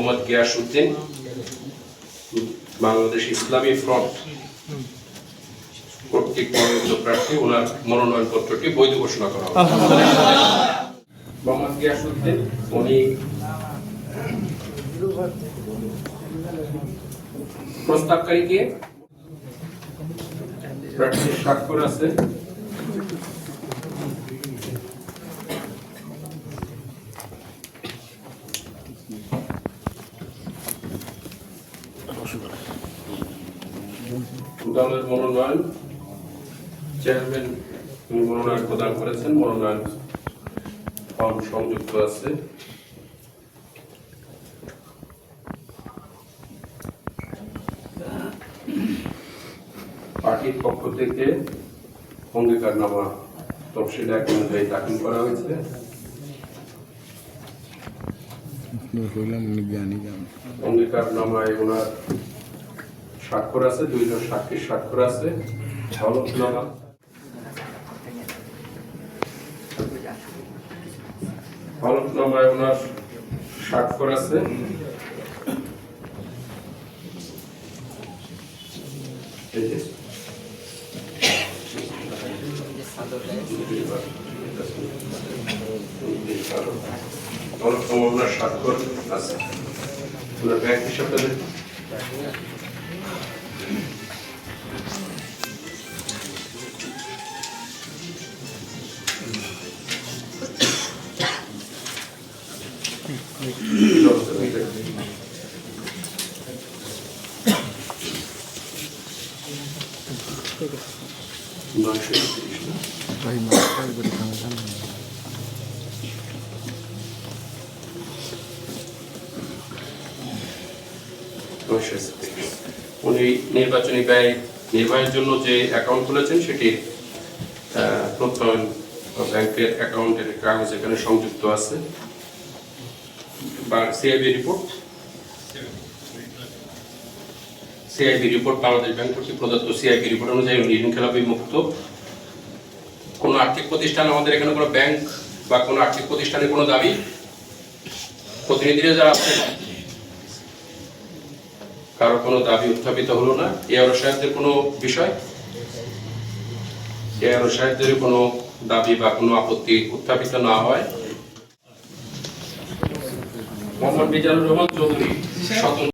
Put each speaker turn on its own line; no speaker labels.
মোহাম্মদ গিয়াসউদ্দিন বাংলাদেশ ইসলামী front কর্তৃক মনোনীত প্রার্থী, ওনার মনোনয়ন পত্রটি বৈধ ঘোষণা করা হবে। মোহাম্মদ গিয়াসউদ্দিন উনি প্রস্তাবকারীকে প্রার্থীর স্বাক্ষর আছে। দলের মনোনয়ন চেয়ারম্যান মনোনয়ন প্রদান করেছেন, মনোনয়ন ফর্ম সংযুক্ত আছে। পার্টির পক্ষ থেকে অঙ্গীকারনামা তফসিল এক অনুযায়ী দাখিল করা হয়েছে। অঙ্গীকারনামায় ওনার স্বাক্ষর আছে, দুইজন সাক্ষীর স্বাক্ষর আছে। হলফনামায় ওনার স্বাক্ষর আছে। ওনার স্বাক্ষর আছে। ওনার ব্যাংক হিসাবটা উনি নির্বাচনী ব্যয় নির্বাহের জন্য যে অ্যাকাউন্ট খুলেছেন সেটি প্রত্যয়ন ব্যাংকের অ্যাকাউন্টের কাগজ এখানে সংযুক্ত আছে। বা সিআইবি রিপোর্ট বাংলাদেশ ব্যাংক কর্তৃক প্রদত্ত সিআইবি রিপোর্ট অনুযায়ী ঋণ খেলাপি মুক্ত। কোনো আর্থিক প্রতিষ্ঠান, আমাদের এখানে কোনো ব্যাংক বা কোনো আর্থিক প্রতিষ্ঠানের কোনো দাবি প্রতিনিধিরা যারা আছেন কারো কোনো দাবি উত্থাপিত হলো না। এআরও সাহেবদের কোনো বিষয়, এআরও সাহেবদের কোনো দাবি বা কোনো আপত্তি উত্থাপিত না হয়। মোহাম্মদ মিজানুর রহমান চৌধুরী স্বতন্ত্র